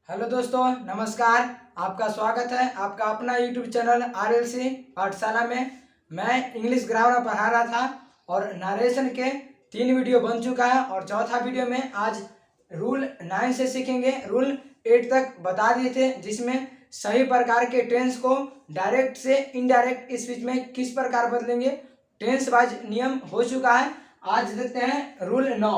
Hello दोस्तों, नमस्कार। आपका स्वागत है आपका अपना यूट्यूब चैनल आरएलसी पाठशाला में। मैं इंग्लिश ग्रामर पढ़ा रहा था और नरेशन के 3 वीडियो बन चुका है और चौथा वीडियो में आज रूल 9 से सीखेंगे। रूल 8 तक बता दिए थे, जिसमें सही प्रकार के टेंस को डायरेक्ट से इनडायरेक्ट स्पीच में किस प्रकार बदलेंगे, टेंस वाइज नियम हो चुका है। आज देखते हैं रूल 9।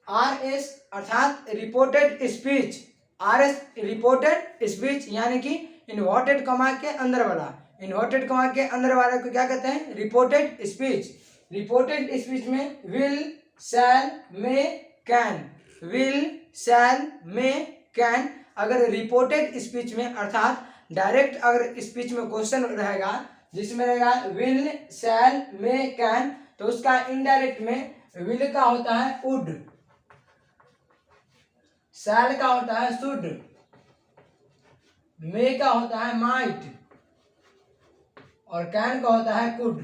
RS अर्थात reported speech. RS reported speech यानी कि इन्वर्टेड कॉमा के अंदर वाला। इन्वर्टेड कॉमा के अंदर वाले को क्या कहते हैं? Reported speech. रिपोर्टेड स्पीच में will, shall, may, can. Will, shall, may, can. अगर रिपोर्टेड स्पीच में अर्थात डायरेक्ट अगर स्पीच में क्वेश्चन रहेगा जिसमें रहेगा विल, शैल, मे, कैन, तो उसका इनडायरेक्ट में विल का होता है वुड, शैल का होता है शुड, मे का होता है माइट और कैन का होता है कुड।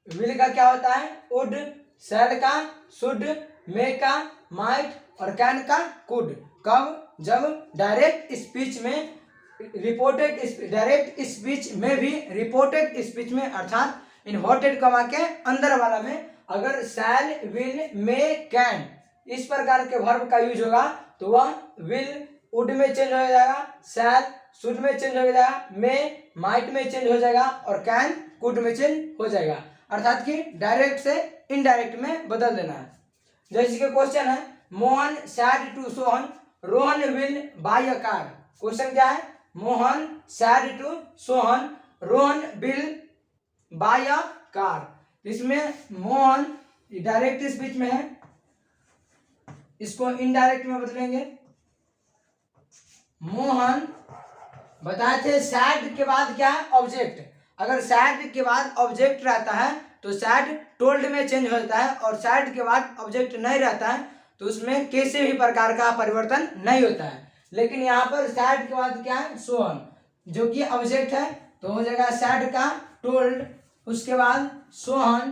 विल का क्या होता है? वुड, शैल का शुड, मे का माइट और कैन का कुड। कब? जब डायरेक्ट स्पीच में डायरेक्ट स्पीच में भी रिपोर्टेड स्पीच में अर्थात इन्वर्टेड कॉमा के अंदर वाला में अगर शैल, विल, मे, कैन इस प्रकार के वर्ब का यूज होगा तो वह विल वुड में चेंज हो जाएगा, शैल शुड में चेंज हो जाएगा, मे माइट में चेंज हो जाएगा और कैन कुड में चेंज हो जाएगा। अर्थात कि डायरेक्ट से इनडायरेक्ट में बदल देना है। जैसे कि क्वेश्चन है, Mohan said to Sohan Rohan will buy a car. Question क्या है? Mohan said to Sohan Rohan will buy a car. इसमें मोहन डायरेक्ट स्पीच में है, इसको इनडायरेक्ट में बदलेंगे। मोहन बताए थे सैड के बाद क्या है? ऑब्जेक्ट। अगर सैड के बाद ऑब्जेक्ट रहता है तो सैड टोल्ड में चेंज हो जाता है और सैड के बाद ऑब्जेक्ट नहीं रहता है तो उसमें किसी भी प्रकार का परिवर्तन नहीं होता है। लेकिन यहाँ पर सैड के बाद क्या है? सोहन, जो कि ऑब्जेक्ट है, तो हो जाएगा सैड का टोल्ड, उसके बाद सोहन,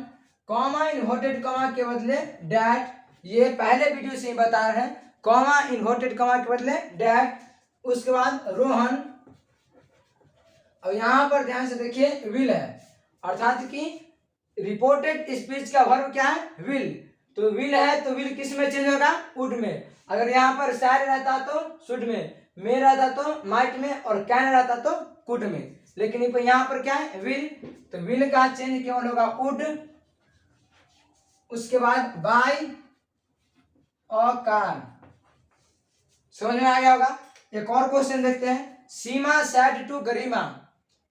कॉमा इन्वर्टेड कॉमा के बदले डैट। ये पहले वीडियो से ही बता रहे हैं, कॉमा इन्वर्टेड कॉमा के बदले डैट। उसके बाद रोहन, और यहाँ पर ध्यान से देखिए विल है, अर्थात कि रिपोर्टेड स्पीच का वर्ब क्या है? विल। तो विल है तो विल किस में चेंज होगा? वुड में। अगर यहाँ पर शैल रहता तो शुड में, मे रहता तो माइट में और कैन रहता तो कुड में। लेकिन यहाँ पर क्या है? विल, तो विल का चेंज केवल होगा वुड। उसके बाद बाय अ कार। समझ में आ गया होगा। एक और क्वेश्चन देखते हैं, Seema said to Garima.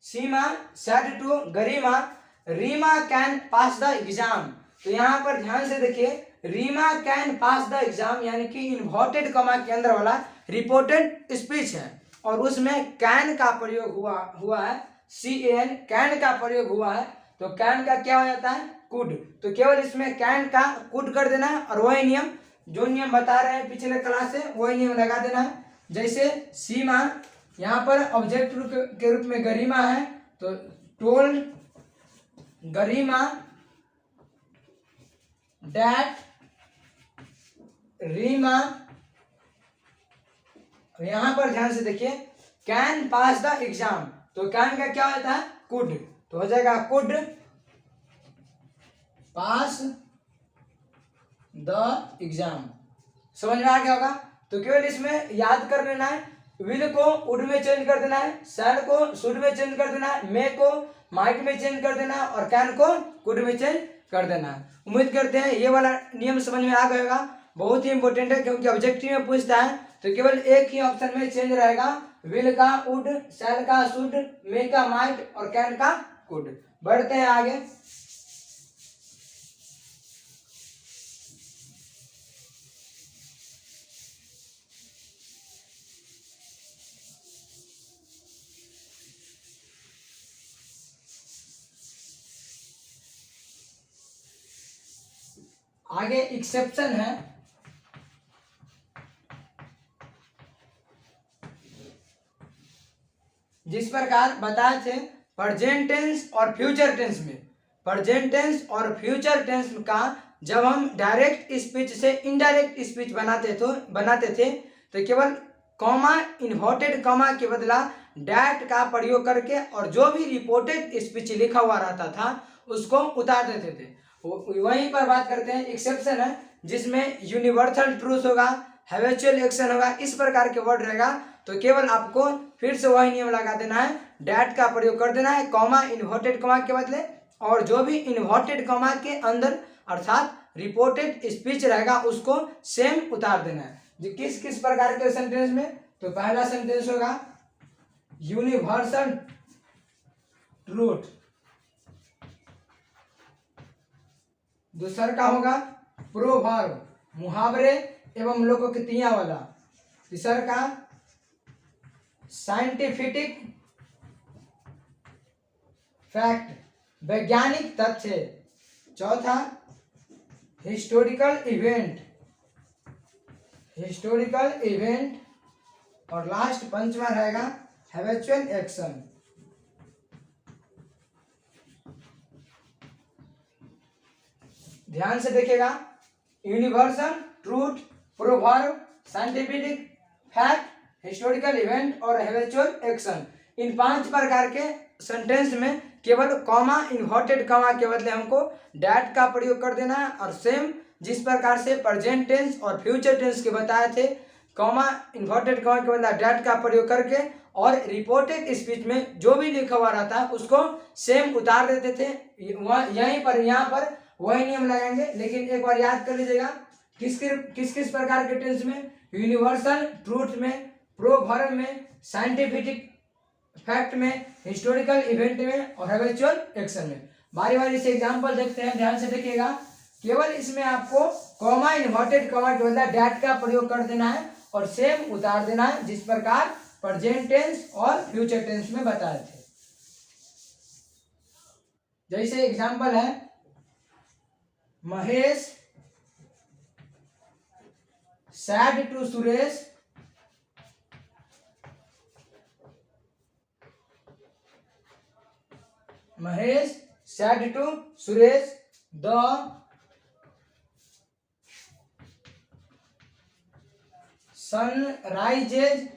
Seema said to Garima Reema can pass the exam. तो यहाँ पर ध्यान से देखिए, Reema can pass the exam यानी कि इन्वर्टेड कॉमा के अंदर वाला रिपोर्टेड स्पीच है और उसमें कैन का प्रयोग हुआ है, CAN, कैन का प्रयोग हुआ है। तो कैन का क्या हो जाता है? कुड। तो केवल इसमें कैन का कुड कर देना है और वही नियम जो नियम बता रहे हैं पिछले क्लास से वही नियम लगा देना है। जैसे सीमा यहाँ पर ऑब्जेक्ट के रूप में गरिमा है तो टोल्ड गरिमा डैट रीमा। यहाँ पर ध्यान से देखिए, कैन पास द एग्जाम, तो कैन का क्या होता है? कुड, तो हो जाएगा कुड पास द एग्जाम। समझ में आ गया होगा। तो केवल इसमें याद कर लेना है, विल को वुड में चेंज कर देना है, शैल को शुड में चेंज कर देना है, मे को माइट में चेंज कर देना है और कैन को कुड में चेंज कर देना है। उम्मीद करते हैं ये वाला नियम समझ में आ गया होगा। बहुत ही इंपॉर्टेंट है क्योंकि ऑब्जेक्टिव में पूछता है तो केवल एक ही ऑप्शन में चेंज रहेगा, विल का वुड, शैल का शुड, मे का माइट और कैन का कुड। बढ़ते हैं आगे। आगे एक्सेप्शन है, जिस प्रकार बताए थे प्रेजेंट टेंस और फ्यूचर टेंस में, प्रेजेंट टेंस और फ्यूचर टेंस का जब हम डायरेक्ट स्पीच से इनडायरेक्ट स्पीच बनाते थे तो केवल कॉमा इन्वर्टेड कॉमा के बदला डैट का प्रयोग करके और जो भी रिपोर्टेड स्पीच लिखा हुआ रहता था उसको उतार देते थे। वहीं पर बात करते हैं एक्सेप्शन है, जिसमें यूनिवर्सल ट्रूथ होगा, हैबिचुअल एक्शन होगा, इस प्रकार के वर्ड रहेगा तो केवल आपको फिर से वही नियम लगा देना है, डैट का प्रयोग कर देना है कॉमा इन्वर्टेड कॉमा के बदले, और जो भी इन्वर्टेड कॉमा के अंदर अर्थात रिपोर्टेड स्पीच रहेगा उसको सेम उतार देना है। जो किस किस प्रकार के सेंटेंस में, तो पहला सेंटेंस होगा यूनिवर्सल ट्रूथ, दूसरा का होगा प्रोवर्ब मुहावरे एवं लोकोक्तियां वाला, तीसरा का साइंटिफिक फैक्ट वैज्ञानिक तथ्य, चौथा हिस्टोरिकल इवेंट और लास्ट पंचवा रहेगा हैबिचुअल एक्शन। ध्यान से देखिएगा, universal truth, proverb, scientific fact, historical event और हैबिचुअल एक्शन, इन 5 प्रकार के सेंटेंस में केवल कॉमा इन्वर्टेड कॉमा के बदले हमको डैट का प्रयोग कर देना है, और सेम जिस प्रकार से प्रेजेंट टेंस और फ्यूचर टेंस के बताए थे, कॉमा इन्वर्टेड कॉमा के बदले डैट का प्रयोग करके और रिपोर्टेड स्पीच में जो भी लिखा हुआ रहता है उसको सेम उतार देते थे। यहाँ पर वही नियम लगाएंगे, लेकिन एक बार याद कर लीजिएगा किस किस प्रकार के टेंस में, यूनिवर्सल ट्रूथ में, प्रोवर्ब में, साइंटिफिक फैक्ट में, हिस्टोरिकल इवेंट में और हैबिचुअल एक्शन में। बारी बारी से एग्जांपल देखते हैं, ध्यान से देखिएगा। केवल इसमें आपको कॉमा इन्वर्टेड कॉमा के बदला डैट का प्रयोग कर देना है और सेम उतार देना है जिस प्रकार प्रेजेंट टेंस और फ्यूचर टेंस में बताए थे। जैसे एग्जांपल है, Mahesh said to Suresh the sun rises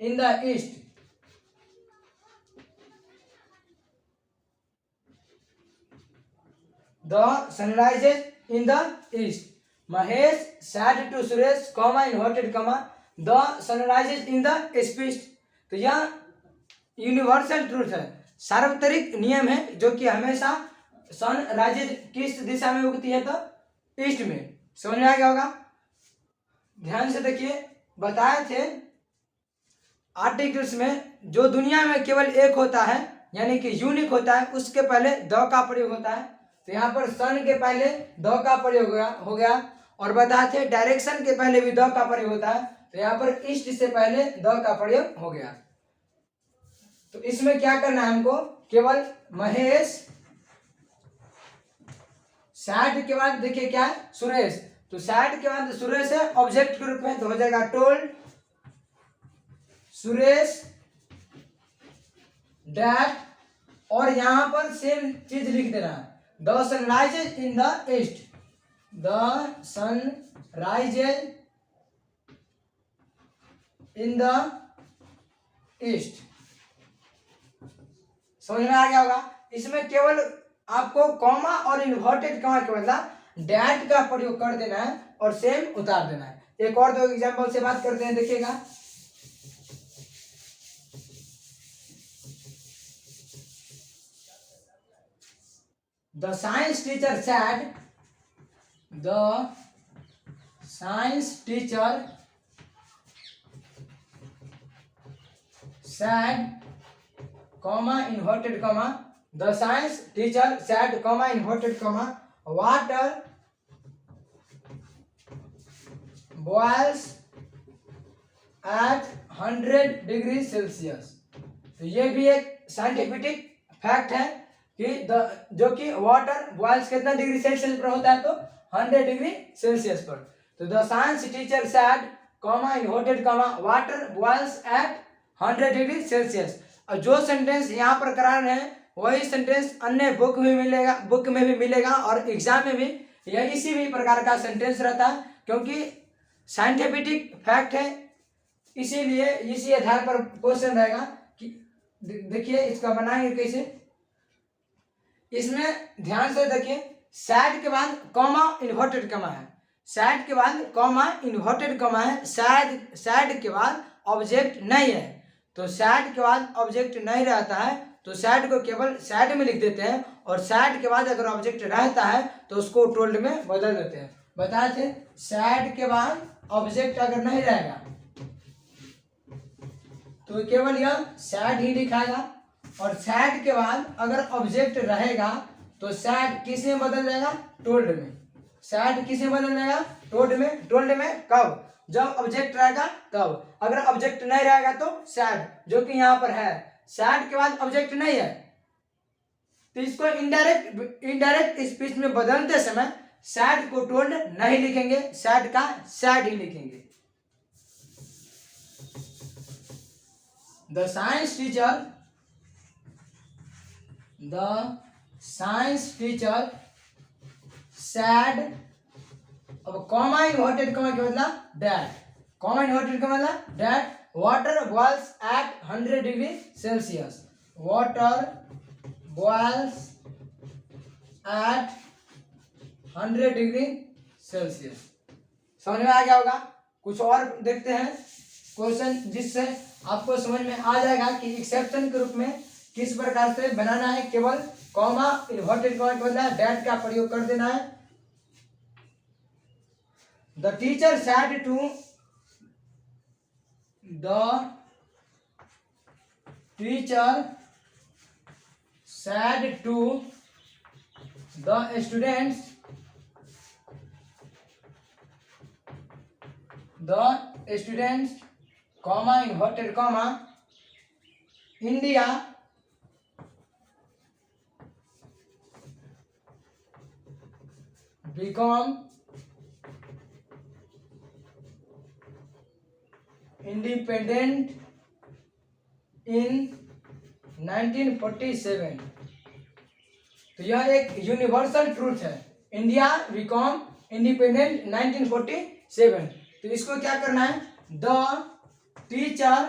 in the east. The sun rises in the east. Mahesh said to Suresh, comma inverted comma, the sun rises in the east. तो यह universal truth है, सार्वत्रिक नियम है जो कि हमेशा सन राइजेज किस दिशा में उगती है, तो ईस्ट में। समझ में आ गया होगा। ध्यान से देखिए, बताए थे आर्टिकल्स में जो दुनिया में केवल एक होता है यानी कि यूनिक होता है उसके पहले द का प्रयोग होता है, तो यहाँ पर सन के पहले द का प्रयोग हो गया। और बताए थे डायरेक्शन के पहले भी द का प्रयोग होता है, तो यहाँ पर ईस्ट से पहले द का प्रयोग हो गया। तो इसमें क्या करना है हमको, केवल महेश सैड के बाद देखिए क्या है, सुरेश, तो सैड के बाद सुरेश है ऑब्जेक्ट के रूप में, तो हो जाएगा टोल्ड सुरेश डैट, और यहां पर सेम चीज लिख देना है, the sun rises in the east, the sun rises in the east. समझ में आ गया होगा। इसमें केवल आपको कॉमा और इन्वर्टेड कॉमा के बदला डैट का प्रयोग कर देना है और सेम उतार देना है। एक और दो एग्जांपल से बात करते हैं, देखिएगा। The science teacher said, the science teacher said, comma inverted comma, the science teacher said, comma inverted comma, water boils at 100 degree Celsius. तो ये भी एक साइंटिफिक फैक्ट है कि जो कि वाटर बॉयल्स कितना डिग्री सेल्सियस पर होता है, तो 100 डिग्री सेल्सियस पर। तो the science teacher said, comma inverted comma, water boils at 100 degree Celsius. और जो सेंटेंस यहाँ पर करा रहे हैं वही सेंटेंस अन्य बुक में भी मिलेगा और एग्जाम में भी यह इसी भी प्रकार का सेंटेंस रहता है, क्योंकि साइंटिफिक फैक्ट है, इसीलिए इसी आधार पर क्वेश्चन रहेगा कि देखिए इसका बनाएंगे कैसे। इसमें ध्यान से देखिए, सैड के बाद कॉमा इन्वर्टेड कॉमा है, सैड के बाद कॉमा इन्वर्टेड कॉमा है, सैड के बाद ऑब्जेक्ट नहीं है। तो सैड के बाद ऑब्जेक्ट नहीं रहता है तो सैड को केवल सैड में लिख देते हैं, और सैड के बाद अगर ऑब्जेक्ट रहता है तो उसको टोल्ड में बदल देते हैं। बताए थे सैड के बाद ऑब्जेक्ट अगर नहीं रहेगा तो केवल यह सैड ही दिखाएगा, और सैड के बाद अगर ऑब्जेक्ट रहेगा तो सैड किस में बदल जाएगा, टोल्ड में। सैड किस में बदल जाएगा, टोल्ड में। टोल्ड में कब, जब ऑब्जेक्ट रहेगा तब, अगर ऑब्जेक्ट नहीं रहेगा तो सैड, जो कि यहाँ पर है सैड के बाद ऑब्जेक्ट नहीं है, तो इसको इनडायरेक्ट स्पीच में बदलते समय सैड को टोल्ड नहीं लिखेंगे, सैड का सैड ही लिखेंगे। द साइंस टीचर सैड, अब कॉमा इन्वर्टेड कॉमा क्या मतलब डैट, कॉमा इन्वर्टेड कॉमा मतलब that water boils at 100 degree Celsius, water boils at 100 degree Celsius. समझ में आ गया होगा। कुछ और देखते हैं क्वेश्चन जिससे आपको समझ में आ जाएगा कि एक्सेप्शन के रूप में किस प्रकार से बनाना है। केवल कॉमा इन्वर्टेड कॉमा के बदला डैट का प्रयोग कर देना है। The teacher said to the students comma inverted comma India become independent in 1947। तो यह एक यूनिवर्सल ट्रूथ है, इंडिया बिकॉम इंडिपेंडेंट 1947। तो इसको क्या करना है, द टीचर,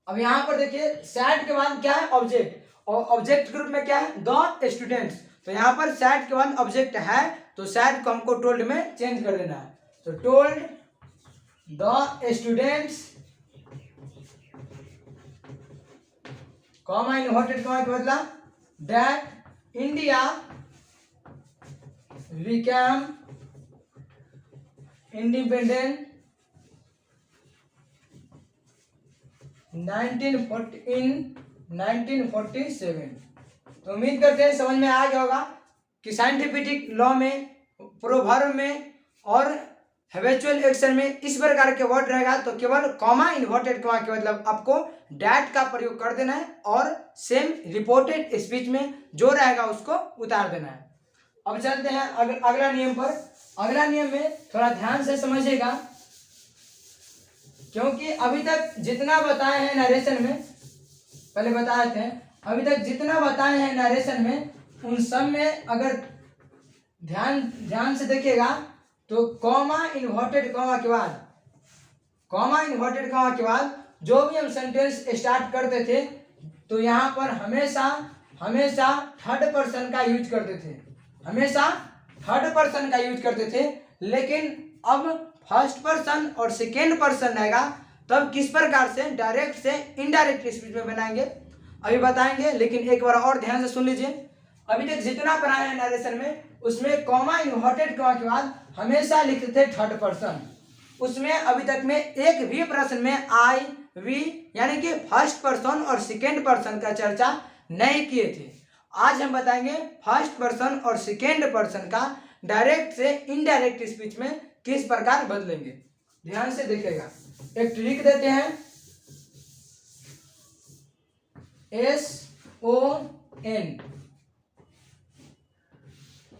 अब यहाँ पर देखिए सैड के बाद क्या है, ऑब्जेक्ट, और ऑब्जेक्ट ग्रुप में क्या है, द स्टूडेंट्स। तो यहाँ पर सैड के बाद ऑब्जेक्ट है तो सैड को हमको टोल्ड में चेंज कर देना है। तो told the students comma inverted comma के बदला दैट इंडिया बिकम इंडिपेंडेंट 1947। तो उम्मीद करते हैं समझ में आ गया होगा कि साइंटिफिक लॉ में, प्रोवर्ब में और हैबिचुअल एक्शन में इस प्रकार के वर्ड रहेगा तो केवल कॉमा इन्वर्टेड कॉमा के मतलब आपको डैट का प्रयोग कर देना है, और सेम रिपोर्टेड स्पीच में जो रहेगा उसको उतार देना है। अब चलते हैं अगला नियम पर। अगला नियम में थोड़ा ध्यान से समझिएगा, क्योंकि अभी तक जितना बताए हैं नरेशन में, पहले बताए थे, अभी तक जितना बताए हैं नरेशन में उन सब में अगर ध्यान से देखिएगा तो कॉमा इन्वर्टेड कॉमा के बाद जो भी हम सेंटेंस स्टार्ट करते थे तो यहाँ पर हमेशा थर्ड पर्सन का यूज करते थे, लेकिन अब फर्स्ट पर्सन और सेकेंड पर्सन रहेगा तब किस प्रकार से डायरेक्ट से इनडायरेक्ट स्पीच में बनाएंगे अभी बताएंगे। लेकिन एक बार और ध्यान से सुन लीजिए, अभी तक जितना पढ़ाया है नरेशन में उसमें कॉमा इन्वर्टेड कॉमा के बाद हमेशा लिखते थे थर्ड पर्सन। उसमें अभी तक में एक भी प्रश्न में आई वी यानी कि फर्स्ट पर्सन और सेकेंड पर्सन का चर्चा नहीं किए थे। आज हम बताएंगे फर्स्ट पर्सन और सेकेंड पर्सन का डायरेक्ट से इनडायरेक्ट स्पीच में किस प्रकार बदलेंगे। ध्यान से देखिएगा, एक ट्रिक देते हैं, SON,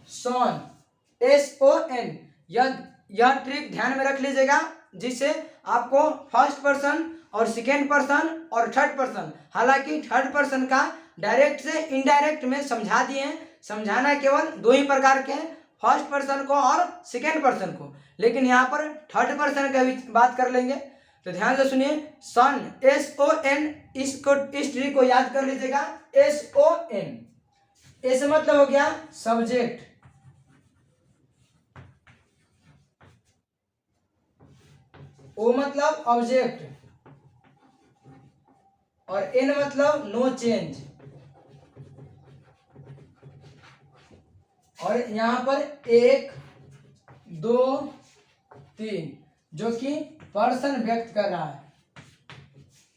सॉन, SON, यह ट्रिक ध्यान में रख लीजिएगा, जिससे आपको फर्स्ट पर्सन और सेकेंड पर्सन और थर्ड पर्सन, हालांकि थर्ड पर्सन का डायरेक्ट से इनडायरेक्ट में समझा दिए हैं, समझाना केवल दो ही प्रकार के हैं, फर्स्ट पर्सन को और सेकेंड पर्सन को, लेकिन यहाँ पर थर्ड पर्सन का भी बात कर लेंगे। तो ध्यान से सुनिए, सन, SON, इसको इस ट्री को याद कर लीजिएगा, SON, एस मतलब हो गया सब्जेक्ट, ओ मतलब ऑब्जेक्ट, और एन मतलब नो चेंज। और यहां पर 1 2 3 जो कि पर्सन व्यक्त कर रहा है।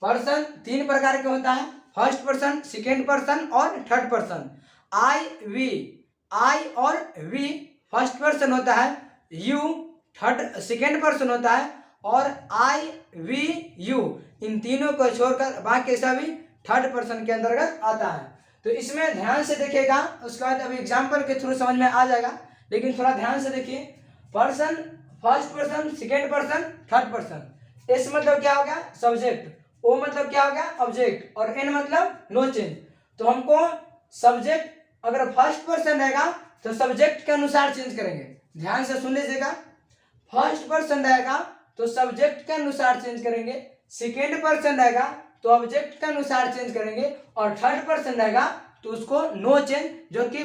पर्सन तीन प्रकार के होता है, फर्स्ट पर्सन, सेकेंड पर्सन और थर्ड पर्सन। आई वी, आई और वी फर्स्ट पर्सन होता है, यू थर्ड सेकेंड पर्सन होता है, और आई वी यू इन तीनों को छोड़कर बाकी सभी थर्ड पर्सन के अंतर्गत आता है। तो इसमें ध्यान से देखिएगा, उसके बाद अभी एग्जाम्पल के थ्रू समझ में आ जाएगा, लेकिन थोड़ा ध्यान से देखिए। Person, first person, second person, third person. S मतलब क्या हो गया सब्जेक्ट, ओ मतलब क्या हो गया ऑब्जेक्ट, और एन मतलब नो चेंज। तो हमको सब्जेक्ट अगर फर्स्ट पर्सन रहेगा तो सब्जेक्ट के अनुसार चेंज करेंगे। ध्यान से सुन लीजिएगा, फर्स्ट पर्सन रहेगा तो सब्जेक्ट के अनुसार चेंज करेंगे, सेकेंड पर्सन रहेगा तो ऑब्जेक्ट के अनुसार चेंज करेंगे, और थर्ड पर्सन रहेगा तो उसको नो चेंज, जो कि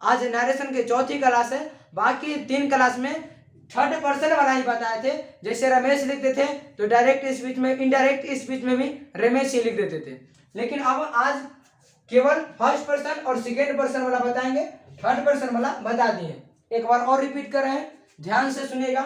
आज नरेशन की चौथी क्लास है, बाकी 3 क्लास में थर्ड पर्सन वाला ही बताए थे। जैसे रमेश लिखते थे तो डायरेक्ट स्पीच में, इनडायरेक्ट स्पीच में भी रमेश ही लिख देते थे, लेकिन अब आज केवल फर्स्ट पर्सन और सेकेंड पर्सन वाला बताएंगे, थर्ड पर्सन वाला बता दिए। एक बार और रिपीट कर रहे हैं, ध्यान से सुनिएगा।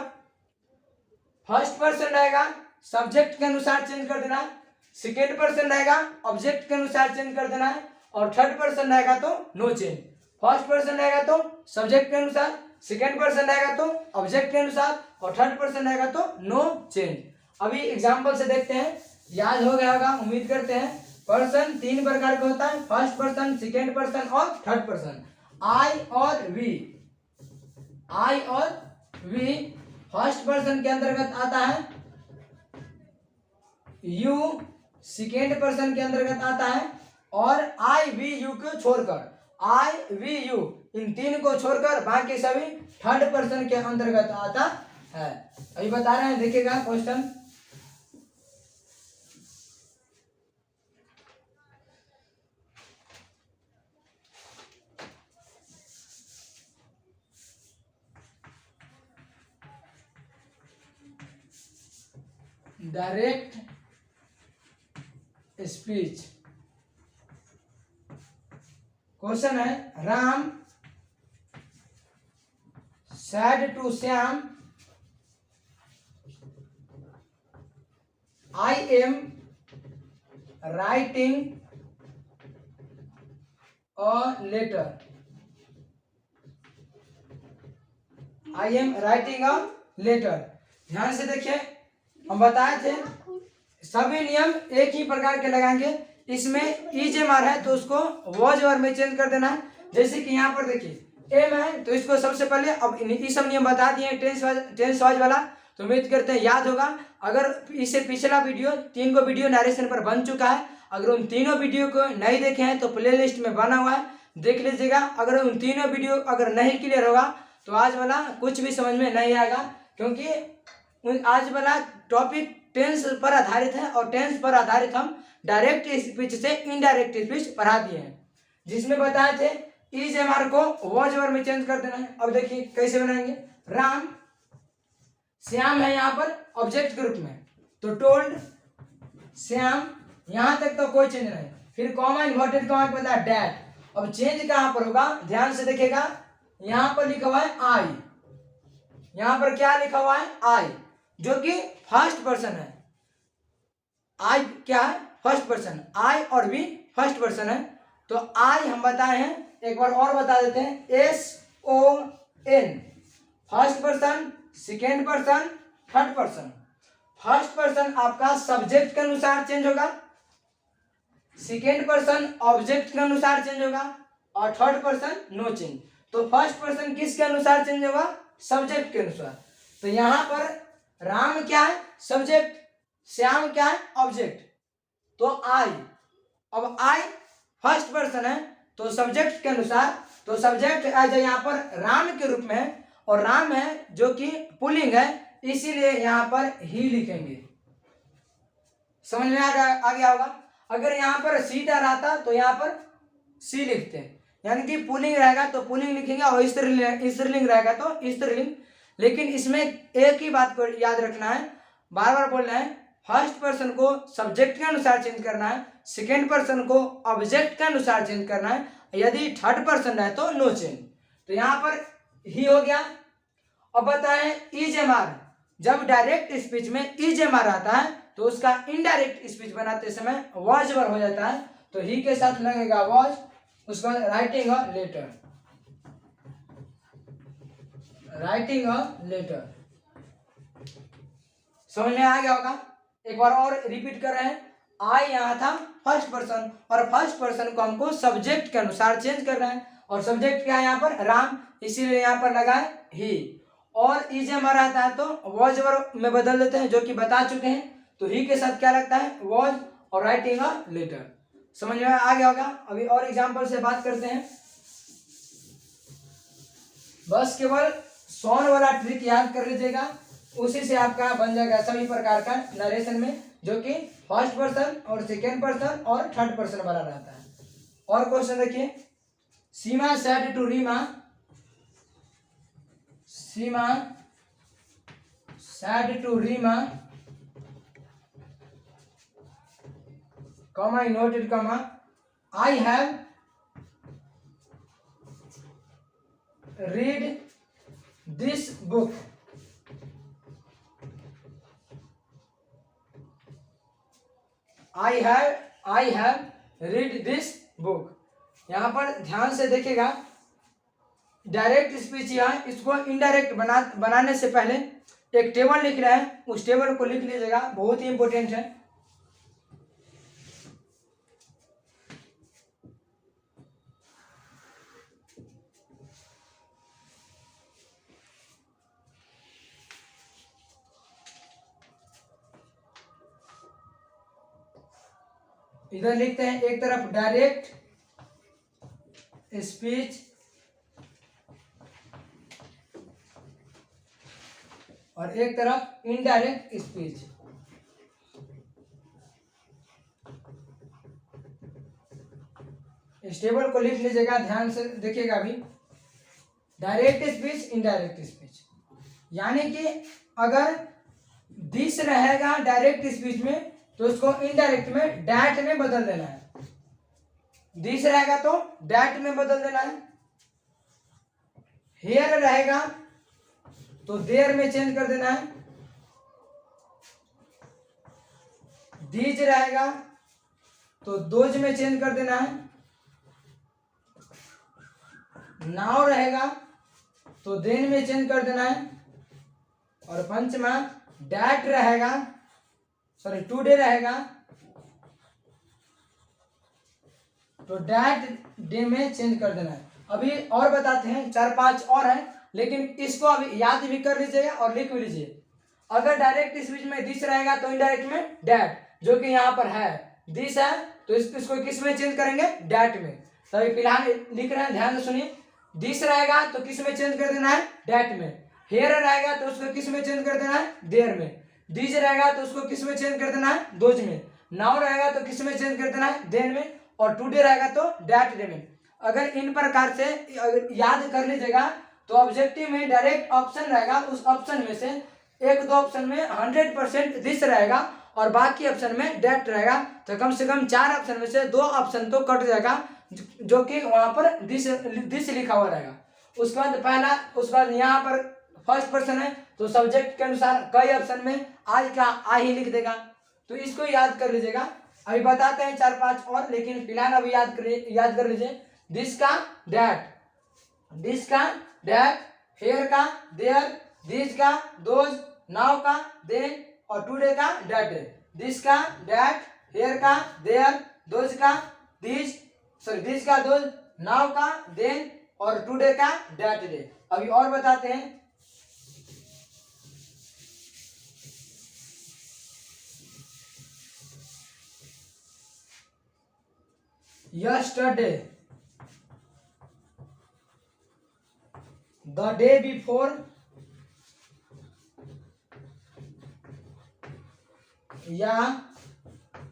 फर्स्ट पर्सन रहेगा सब्जेक्ट के अनुसार चेंज कर देना है, सेकेंड पर्सन रहेगा ऑब्जेक्ट के अनुसार चेंज कर देना है, और थर्ड पर्सन रहेगा तो नो चेंज। फर्स्ट पर्सन रहेगा तो सब्जेक्ट के अनुसार, सेकेंड पर्सन रहेगा तो ऑब्जेक्ट के अनुसार, और थर्ड पर्सन रहेगा तो नो चेंज। अभी एग्जाम्पल से देखते हैं, याद हो गया होगा उम्मीद करते हैं। पर्सन 3 प्रकार का होता है, फर्स्ट पर्सन, सेकेंड पर्सन और थर्ड पर्सन। आई और वी, आई और वी फर्स्ट पर्सन के अंतर्गत आता है, यू सेकेंड पर्सन के अंतर्गत आता है, और आई वी यू को छोड़कर, आई वी यू इन 3 को छोड़कर बाकी सभी थर्ड पर्सन के अंतर्गत आता है। अभी बता रहे हैं, देखिएगा क्वेश्चन। डायरेक्ट स्पीच क्वेश्चन है, Ram said to Shyam, I am writing a letter. I am writing a letter. ध्यान से देखिए, हम बताए थे सभी नियम एक ही प्रकार के लगाएंगे। इसमें EJMR है तो उसको वॉज वर्ब में चेंज कर देना है। जैसे कि यहाँ पर देखिए एम है तो इसको सबसे पहले, अब ये सब नियम बता दिए टेंस वाइज वाला, तो उम्मीद करते हैं याद होगा। अगर इससे पिछला वीडियो 3 को वीडियो नरेशन पर बन चुका है, अगर उन तीनों वीडियो को नहीं देखे हैं तो प्ले लिस्ट में बना हुआ है, देख लीजिएगा। अगर उन तीनों वीडियो अगर नहीं क्लियर होगा तो आज वाला कुछ भी समझ में नहीं आएगा, क्योंकि आज वाला टॉपिक टेंस पर आधारित है, और टेंस पर आधारित हम डायरेक्ट स्पीच से इनडायरेक्ट स्पीच पढ़ा दिए हैं, जिसमें बताए थे EJMR को वॉज वर्ब में चेंज कर देना है। अब देखिए कैसे बनाएंगे। राम, श्याम है यहाँ पर ऑब्जेक्ट के रूप में, तो टोल्ड श्याम, यहाँ तक तो कोई चेंज नहीं। फिर कॉमा इन्वर्टेड कॉमा के बाद डैट। अब चेंज कहाँ पर होगा, ध्यान से देखिएगा। यहाँ पर लिखा हुआ है आई, यहाँ पर क्या लिखा हुआ है आई, जो कि फर्स्ट पर्सन है। आई क्या है, फर्स्ट पर्सन। आई और वी फर्स्ट पर्सन है, तो आई हम बताए हैं, एक बार और बता देते हैं। SON first person, second person, third person. First person आपका सब्जेक्ट के अनुसार चेंज होगा, सेकेंड पर्सन ऑब्जेक्ट के अनुसार चेंज होगा, और थर्ड पर्सन नो चेंज। तो फर्स्ट पर्सन किसके अनुसार चेंज होगा, सब्जेक्ट के अनुसार। तो यहाँ पर राम क्या है, सब्जेक्ट, श्याम क्या है, ऑब्जेक्ट। तो आई, अब आई फर्स्ट पर्सन है तो सब्जेक्ट के अनुसार तो सब्जेक्ट एज यहाँ पर राम के रूप में है, और राम है जो कि पुल्लिंग है, इसीलिए यहाँ पर ही लिखेंगे। समझ में आ गया होगा। अगर यहाँ पर सीधा रहता तो यहाँ पर सी लिखते हैं, यानी कि पुल्लिंग रहेगा तो पुल्लिंग लिखेंगे, और स्त्रीलिंग रहेगा तो स्त्रीलिंग। लेकिन इसमें एक ही बात को याद रखना है, बार बार बोलना है, फर्स्ट पर्सन को सब्जेक्ट के अनुसार चेंज करना है, सेकेंड पर्सन को ऑब्जेक्ट के अनुसार चेंज करना है, यदि थर्ड पर्सन है तो नो चेंज। तो यहाँ पर ही हो गया। अब बताएं इज एम आर, जब डायरेक्ट स्पीच में इज एम आर आता है तो उसका इनडायरेक्ट स्पीच बनाते समय वॉज वर्ब हो जाता है, तो ही के साथ लगेगा वॉज, उसके बाद writing a letter, writing a letter. समझ में आ गया होगा। एक बार और रिपीट कर रहे हैं, आई यहाँ था फर्स्ट पर्सन, और फर्स्ट पर्सन को हमको सब्जेक्ट के अनुसार चेंज करना है, और सब्जेक्ट क्या है यहाँ पर राम, इसीलिए यहाँ पर लगा है ही। और इज एम आर आता है तो वॉज वर्ब में बदल देते हैं, जो कि बता चुके हैं। तो ही के साथ क्या लगता है वॉज, और राइटिंग अ लेटर। समझ में आ गया होगा। अभी और एग्जाम्पल से बात करते हैं। बस केवल सॉन वाला ट्रिक याद कर लीजिएगा, उसी से आपका बन जाएगा सभी प्रकार का नरेशन में, जो कि फर्स्ट पर्सन और सेकेंड पर्सन और थर्ड पर्सन वाला रहता है। और क्वेश्चन देखिए, Seema said to Reema, Seema said to Reema, comma noted comma, I have read this book, I have read this book। यहाँ पर ध्यान से देखिएगा, डायरेक्ट स्पीच यहाँ, इसको इनडायरेक्ट बनाने से पहले एक टेबल लिख रहा है, उस टेबल को लिख लीजिएगा, बहुत ही इंपॉर्टेंट है। इधर लिखते हैं एक तरफ डायरेक्ट स्पीच और एक तरफ इनडायरेक्ट स्पीच। इस टेबल को लिख लीजिएगा, ध्यान से देखिएगा। अभी डायरेक्ट स्पीच, इनडायरेक्ट स्पीच, यानी कि अगर दिस रहेगा डायरेक्ट स्पीच में तो उसको इनडायरेक्ट में डैट में बदल देना है, दिस रहेगा तो डैट में बदल देना है। हेयर रहेगा तो देयर में चेंज कर देना है, दीज रहेगा तो दोज में चेंज कर देना है, नाउ रहेगा तो देन में चेंज कर देना है, और पंचमा डैट रहेगा, सॉरी टुडे रहेगा तो डैट डे में चेंज कर देना है। अभी और बताते हैं, 4-5 और हैं, लेकिन इसको अभी याद भी कर लीजिएगा और लिख भी लीजिए। अगर डायरेक्ट स्पीच में दिस रहेगा तो इनडायरेक्ट में डैट, जो कि यहाँ पर है दिस है, तो इसको किस में चेंज करेंगे, डैट में। तो अभी फिलहाल लिख रहे हैं, ध्यान से सुनिए। दिस रहेगा तो किस में चेंज कर देना है, डैट में। हेयर रहेगा तो उसको किस में चेंज कर देना है, देयर में। दीज रहेगा तो उसको किस में चेंज कर देना है, दोज में। नाउ रहेगा तो किस में चेंज कर देना है, देन में। और टुडे रहेगा तो डैट डे में। अगर इन प्रकार से याद कर लीजिएगा तो ऑब्जेक्टिव में डायरेक्ट ऑप्शन रहेगा, उस ऑप्शन में से एक दो ऑप्शन में 100% दिस रहेगा और बाकी ऑप्शन में डैट रहेगा, तो कम से कम 4 ऑप्शन में से 2 ऑप्शन तो कट जाएगा, जो कि वहां पर दिस लिखा हुआ रहेगा। उसके बाद यहाँ पर फर्स्ट पर्सन है तो सब्जेक्ट के अनुसार कई ऑप्शन में आज का आ ही लिख देगा, तो इसको याद कर लीजिएगा। अभी बताते हैं 4-5 और, लेकिन फिलहाल अभी याद कर लीजिए। दिस का डैट, दिस का डैट, हेयर का देयर, दिस का दोज, नाउ का देन और टुडे का डैट। दिस का डैट, हेयर का देयर, दोज का दिस, दिस का दोज, नाउ का देन और टुडे का डैट डे। अभी और बताते हैं। यस्टरडे, द डे बिफोर या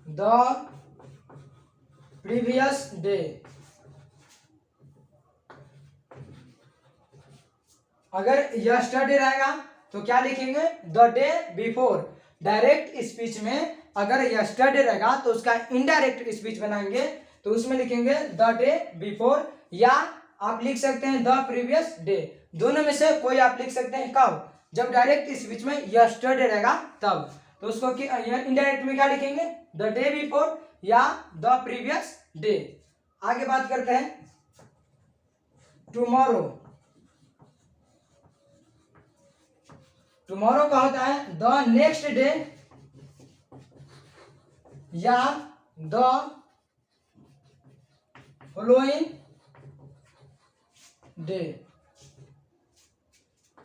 द प्रीवियस डे। अगर यस्टरडे रहेगा तो क्या लिखेंगे, the day before. Direct speech में अगर यस्टरडे रहेगा तो उसका इनडायरेक्ट स्पीच बनाएंगे तो उसमें लिखेंगे द डे बिफोर, या आप लिख सकते हैं द प्रीवियस डे। दोनों में से कोई आप लिख सकते हैं। कब? जब डायरेक्ट स्पीच में यस्टरडे रहेगा तब। तो उसको इनडायरेक्ट में क्या लिखेंगे, द डे बिफोर या द प्रीवियस डे। आगे बात करते हैं टुमारो। टुमारो का होता है द नेक्स्ट डे या द फॉलोइंग डे।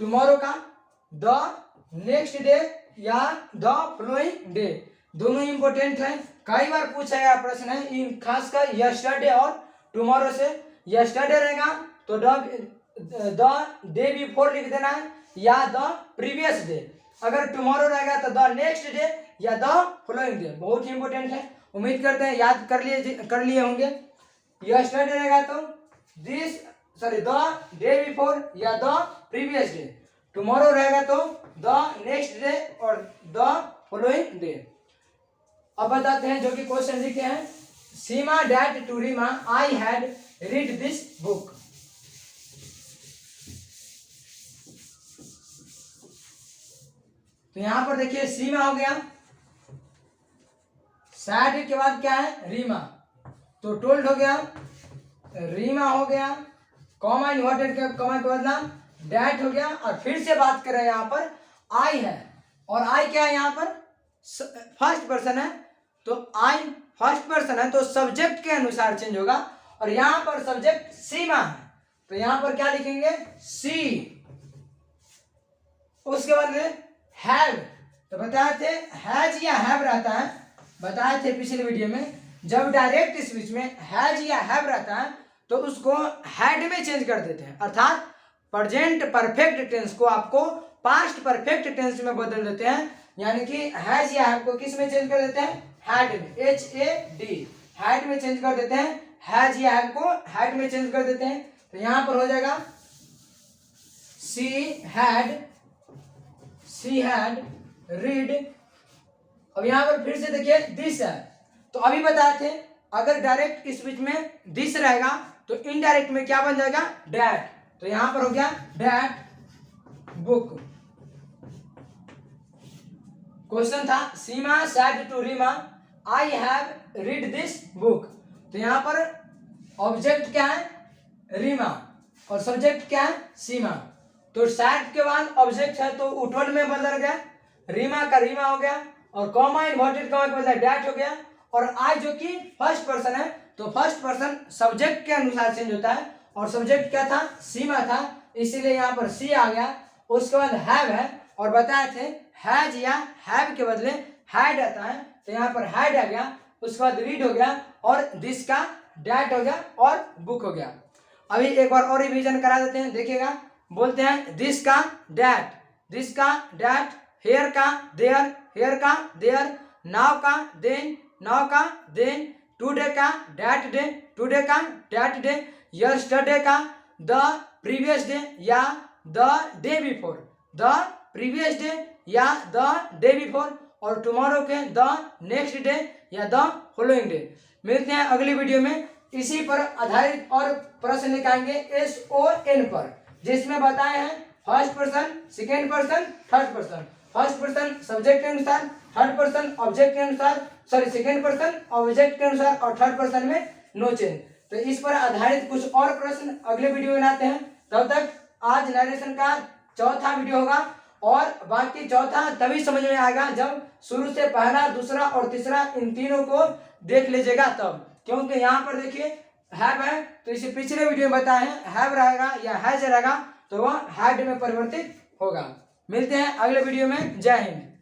टुमारो का द नेक्स्ट डे या द फॉलोइंग डे, दोनों इंपॉर्टेंट है। कई बार पूछा गया प्रश्न है इन खासकर यस्टरडे और टुमारो से। यस्टरडे रहेगा तो द डे बिफोर लिख देना है या द प्रीवियस डे। अगर टुमारो रहेगा तो द नेक्स्ट डे या द फॉलोइंग डे। बहुत ही इंपॉर्टेंट है, उम्मीद करते हैं याद कर लिए होंगे। यस्टरडे रहेगा तो द डे बिफोर या द प्रीवियस डे। टुमारो रहेगा तो द नेक्स्ट डे और द फॉलोइंग डे। अब बताते हैं जो कि क्वेश्चन लिखे हैं। Seema that to Reema I had read this book. तो यहां पर देखिए सीमा हो गया, सैड के बाद क्या है, रीमा। तो टोल्ड हो गया, रीमा हो गया, कॉमा इन्वर्टेड कॉमा के बदला डैट हो गया। और फिर से बात कर रहे हैं यहाँ पर आई है, और आई क्या है यहाँ पर, फर्स्ट पर्सन है। तो आई फर्स्ट पर्सन है तो सब्जेक्ट के अनुसार चेंज होगा, और यहाँ पर सब्जेक्ट सीमा है तो यहाँ पर क्या लिखेंगे, सी। उसके बाद में हैव, तो बताए थे हैज या हैव रहता है, बताए थे पिछले वीडियो में। जब डायरेक्ट स्पीच में हैज या हैव रहता है तो उसको हैड में चेंज कर देते हैं, अर्थात प्रेजेंट परफेक्ट टेंस को आपको पास्ट परफेक्ट टेंस में बदल देते हैं। यानी कि हैज या हैव को किस में चेंज कर देते हैं, हैड में, HAD, हैड में चेंज कर देते हैं। हैज या हैव को हैड में चेंज कर देते हैं। तो यहां पर हो जाएगा सी हैड रीड। अब यहां पर फिर से देखिए दिस है। तो अभी बताए थे अगर डायरेक्ट स्पीच में दिस रहेगा तो इनडायरेक्ट में क्या बन जाएगा, डैट। तो यहां पर हो गया डैट बुक। क्वेश्चन था Seema said to Reema I have read this book. तो यहां पर ऑब्जेक्ट क्या है, रीमा, और सब्जेक्ट क्या है, सीमा। तो सैड के बाद ऑब्जेक्ट है तो उठोल में बदल गया, रीमा का रीमा हो गया, और कॉमा इन्वर्टेड कॉमा के बदला डैट हो गया। और आई जो कि फर्स्ट पर्सन है तो फर्स्ट पर्सन सब्जेक्ट के अनुसार चेंज होता है, और सब्जेक्ट क्या था, सीमा था, इसीलिए यहाँ पर सी आ गया। उसके बाद हैव है, और बताए थे हैज या हैव के बदले हैड आता है तो यहाँ पर हैड आ गया। उसके बाद रीड हो गया, और दिस का डैट हो गया, और बुक हो गया। अभी एक बार और रिवीजन करा देते हैं, देखिएगा। बोलते हैं दिस का डैट, हेयर का देयर, नाउ का देन, टुडे का डैट डे, यस्टरडे का द प्रीवियस डे या द डे बिफोर, और टुमारो के द नेक्स्ट डे या द फॉलोइंग डे। मिलते हैं अगली वीडियो में, इसी पर आधारित और प्रश्न निकालेंगे SON पर, जिसमें बताए हैं first person, second person, third person. First person subject के अनुसार, थर्ड पर्सन ऑब्जेक्ट के अनुसार, सेकेंड पर्सन ऑब्जेक्ट के अनुसार, और थर्ड पर्सन में नो चेंज। तो इस पर आधारित कुछ और प्रश्न अगले वीडियो में बनाते हैं। तब तक आज नरेशन का चौथा वीडियो होगा, और बाकी चौथा तभी समझ में आएगा जब शुरू से पहला, दूसरा और तीसरा इन तीनों को देख लीजिएगा तब। क्योंकि यहाँ पर देखिए हैव है तो इसे पिछले वीडियो में बताया है, हैव रहेगा या हैज रहेगा तो वह हैड में परिवर्तित होगा। मिलते हैं अगले वीडियो में, जय हिंद।